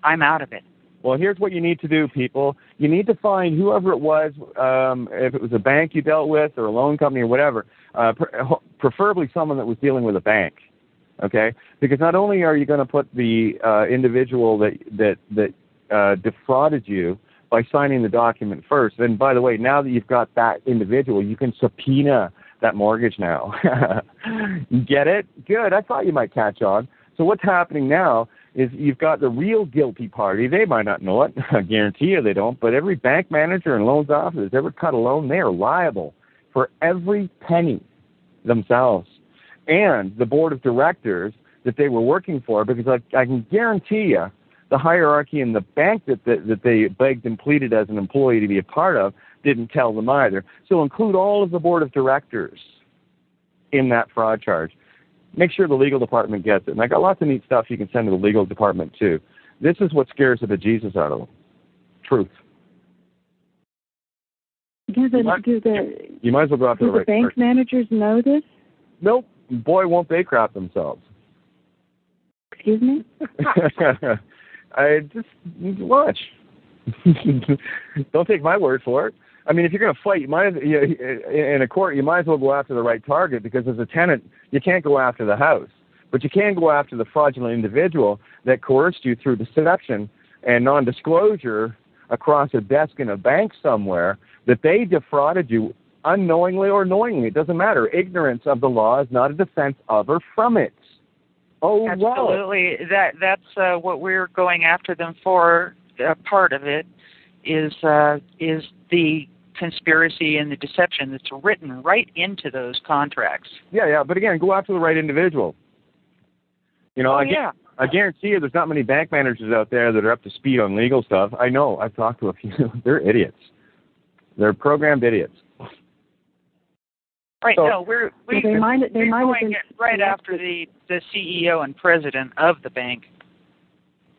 I'm out of it. Well, here's what you need to do, people. You need to find whoever it was, if it was a bank you dealt with or a loan company or whatever, preferably someone that was dealing with a bank, okay? Because not only are you going to put the individual that defrauded you by signing the document first, and by the way, now that you've got that individual, you can subpoena that mortgage now. You get it? Good. I thought you might catch on. So what's happening now is you've got the real guilty party. They might not know it. I guarantee you they don't. But every bank manager and loans officer that's ever cut a loan, they are liable for every penny themselves. And the board of directors that they were working for, because I can guarantee you the hierarchy in the bank that they begged and pleaded as an employee to be a part of didn't tell them either. So include all of the board of directors in that fraud charge. Make sure the legal department gets it. And I got lots of neat stuff you can send to the legal department, too. This is what scares the bejesus out of them. Truth. You might as well go after the right bank person. Managers know this? Nope. Boy, won't they crap themselves. Excuse me? I just watch. Don't take my word for it. I mean, if you're going to fight, in a court, you might as well go after the right target, because as a tenant, you can't go after the house. But you can go after the fraudulent individual that coerced you through deception and non-disclosure across a desk in a bank somewhere, that they defrauded you unknowingly or knowingly. It doesn't matter. Ignorance of the law is not a defense of or from it. Oh, absolutely. Well. That's what we're going after them for. Part of it is the conspiracy and the deception that's written right into those contracts. Yeah, but again, go after the right individual. You know, I guarantee you there's not many bank managers out there that are up to speed on legal stuff. I know. I've talked to a few. They're idiots. They're programmed idiots. Right, so, no, we're going right after the CEO and president of the bank.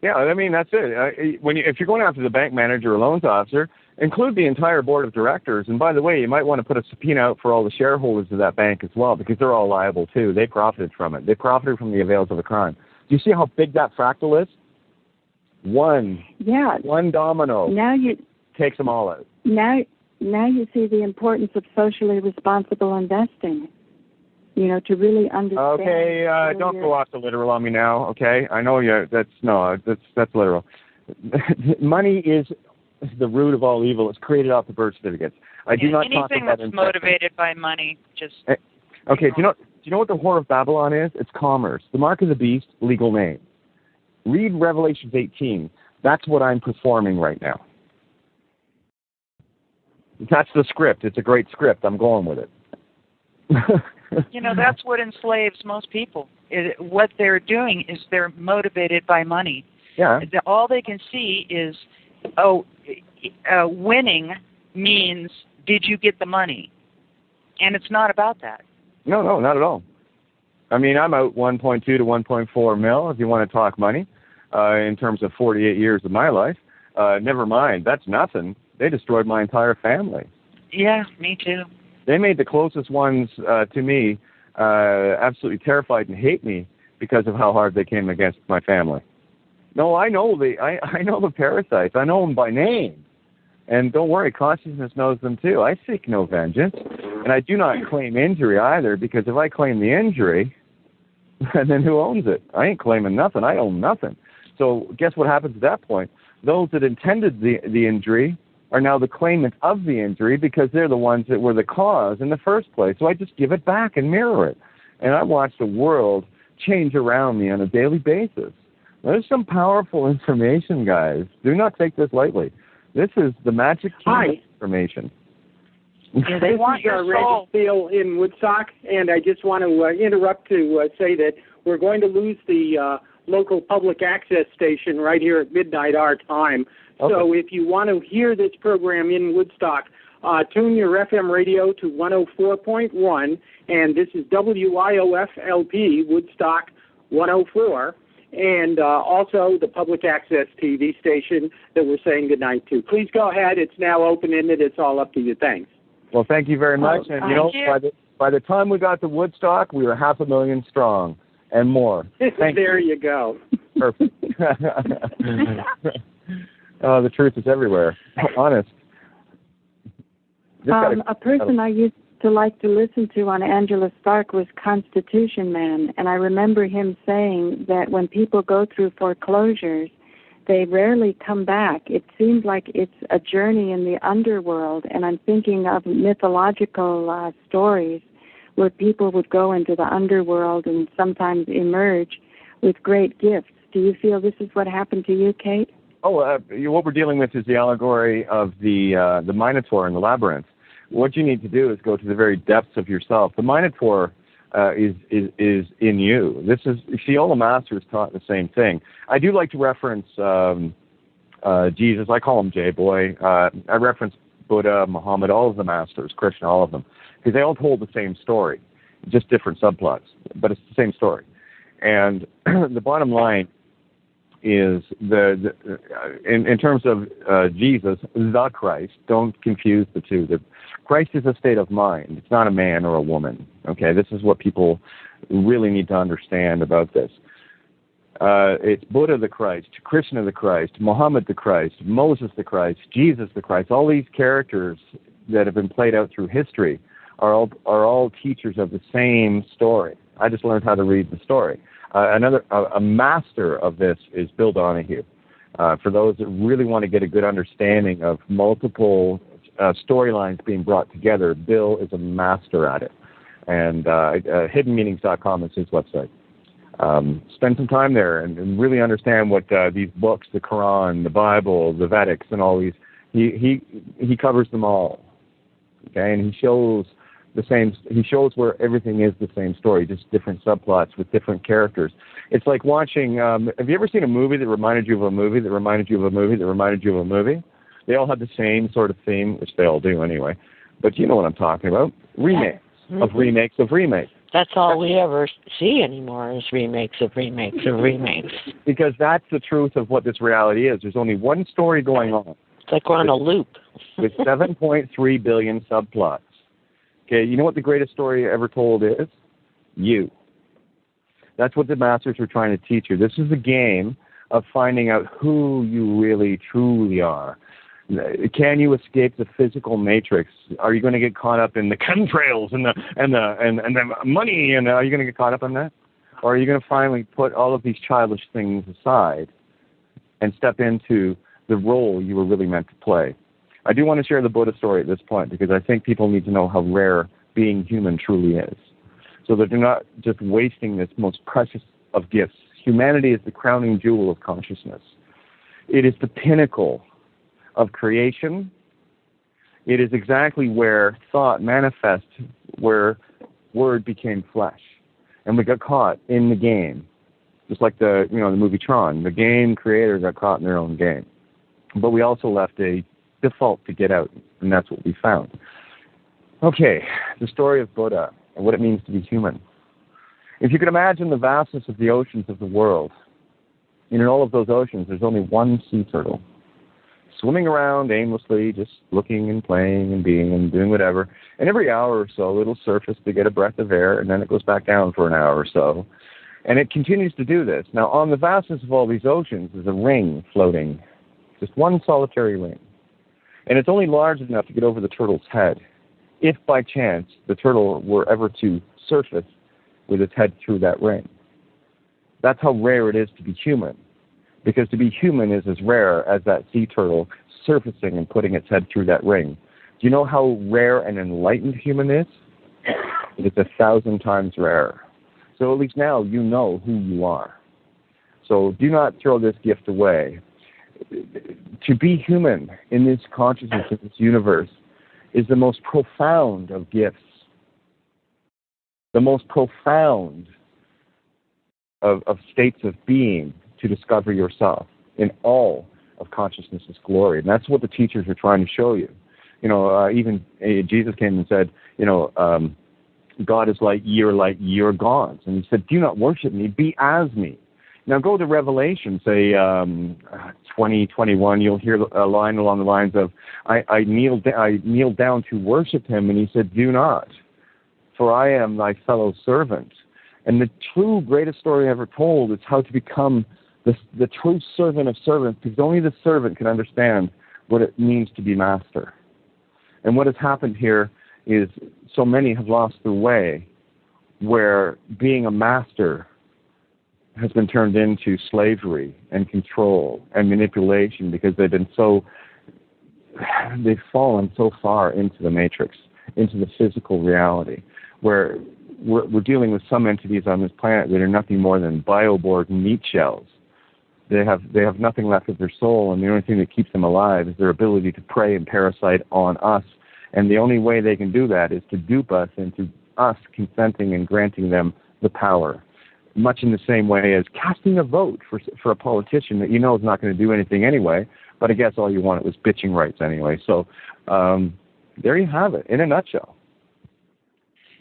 Yeah, I mean, that's it. If you're going after the bank manager or loans officer, include the entire board of directors. And by the way, you might want to put a subpoena out for all the shareholders of that bank as well, because they're all liable too. They profited from it. They profited from the avails of the crime. Do you see how big that fractal is? One domino takes them all out. Now you see the importance of socially responsible investing. You know, to really understand. Okay, don't go off the literal on me now. Okay, I know that's literal. Money is the root of all evil. It's created off the birth certificates. I do not talk about anything that's motivated by money. Just okay. Do you know what the whore of Babylon is? It's commerce. The mark of the beast, legal name. Read Revelations 18. That's what I'm performing right now. That's the script. It's a great script. I'm going with it. You know, that's what enslaves most people. What they're doing is they're motivated by money. Yeah. All they can see is, winning means, did you get the money? And it's not about that. No, not at all. I mean, I'm out 1.2 to 1.4 mil, if you want to talk money, in terms of 48 years of my life. Never mind, that's nothing. They destroyed my entire family. Yeah, me too. They made the closest ones to me absolutely terrified and hate me because of how hard they came against my family. No, I know the parasites. I know them by name. And don't worry, consciousness knows them too. I seek no vengeance. And I do not claim injury either, because if I claim the injury, then who owns it? I ain't claiming nothing. I own nothing. So guess what happens at that point? Those that intended the injury are now the claimant of the injury, because they're the ones that were the cause in the first place. So I just give it back and mirror it. And I watch the world change around me on a daily basis. There's some powerful information, guys. Do not take this lightly. This is the magic key of information. Yeah, they want your soul. Randy Steele in Woodstock, and I just want to interrupt to say that we're going to lose the local public access station right here at midnight our time. Okay. So if you want to hear this program in Woodstock, tune your FM radio to 104.1, and this is WIOF-LP, Woodstock 104, and also the public access TV station that we're saying goodnight to. Please go ahead. It's now open-ended. It's all up to you. Thanks. Well, thank you very much. And, by the time we got to Woodstock, we were 500,000 strong and more. There you go. Perfect. Oh, the truth is everywhere. Honest. A person I used to like to listen to on Angela Stark was Constitution Man, and I remember him saying that when people go through foreclosures, they rarely come back. It seems like it's a journey in the underworld, and I'm thinking of mythological stories where people would go into the underworld and sometimes emerge with great gifts. Do you feel this is what happened to you, Kate? What we're dealing with is the allegory of the Minotaur in the labyrinth. What you need to do is go to the very depths of yourself. The Minotaur is in you. This is, see, all the masters taught the same thing. I do like to reference Jesus. I call him J-Boy. I reference Buddha, Muhammad, all of the masters, Krishna, all of them, because they all told the same story, just different subplots, but it's the same story. And the bottom line is in terms of Jesus, the Christ, don't confuse the two. Christ is a state of mind. It's not a man or a woman. Okay, this is what people really need to understand about this. It's Buddha the Christ, Krishna the Christ, Muhammad the Christ, Moses the Christ, Jesus the Christ. All these characters that have been played out through history are all teachers of the same story. I just learned how to read the story. A master of this is Bill Donahue. For those that really want to get a good understanding of multiple storylines being brought together, Bill is a master at it. And hiddenmeanings.com is his website. Spend some time there and really understand what these books, the Quran, the Bible, the Vedics, and all these, he covers them all. Okay, and he shows where everything is the same story, just different subplots with different characters. It's like watching, have you ever seen a movie that reminded you of a movie that reminded you of a movie that reminded you of a movie? They all have the same sort of theme, which they all do anyway. But you know what I'm talking about. Remakes of remakes of remakes. That's all we ever see anymore is remakes of remakes of remakes. Because that's the truth of what this reality is. There's only one story going on. It's like we're on a loop. With 7.3 billion subplots. Okay, you know what the greatest story ever told is? You. That's what the masters are trying to teach you. This is a game of finding out who you really, truly are. Can you escape the physical matrix? Are you going to get caught up in the chemtrails and the money? And are you going to get caught up in that? Or are you going to finally put all of these childish things aside and step into the role you were really meant to play? I do want to share the Buddha story at this point because I think people need to know how rare being human truly is, so that they're not just wasting this most precious of gifts. Humanity is the crowning jewel of consciousness. It is the pinnacle of creation. It is exactly where thought manifests, where word became flesh. And we got caught in the game. Just like the movie Tron. The game creator got caught in their own game. But we also left a default to get out, and that's what we found. Okay, the story of Buddha and what it means to be human. If you could imagine the vastness of the oceans of the world, and in all of those oceans, there's only one sea turtle, swimming around aimlessly, just looking and playing and being and doing whatever. And every hour or so, it'll surface to get a breath of air, and then it goes back down for an hour or so. And it continues to do this. Now, on the vastness of all these oceans is a ring floating, just one solitary ring. And it's only large enough to get over the turtle's head, if by chance the turtle were ever to surface with its head through that ring. That's how rare it is to be human. Because to be human is as rare as that sea turtle surfacing and putting its head through that ring. Do you know how rare an enlightened human is? It's 1,000 times rarer. So at least now you know who you are. So do not throw this gift away. To be human in this consciousness, in this universe, is the most profound of gifts. The most profound of states of being to discover yourself in all of consciousness's glory. And that's what the teachers are trying to show you. Even Jesus came and said, God is like your gods. And he said, do not worship me, be as me. Now go to Revelation, say 20:21. You'll hear a line along the lines of, I kneel down to worship him. And he said, do not, for I am thy fellow servant. And the true greatest story ever told is how to become the true servant of servants, because only the servant can understand what it means to be master. And what has happened here is so many have lost their way, where being a master has been turned into slavery and control and manipulation, because they've fallen so far into the matrix, into the physical reality, where we're dealing with some entities on this planet that are nothing more than bioborg meat shells. They have nothing left of their soul, and the only thing that keeps them alive is their ability to prey and parasite on us. And the only way they can do that is to dupe us into us consenting and granting them the power. Much in the same way as casting a vote for a politician that you know is not going to do anything anyway, but I guess all you wanted was bitching rights anyway. So there you have it, in a nutshell.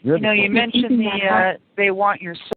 You mentioned they want your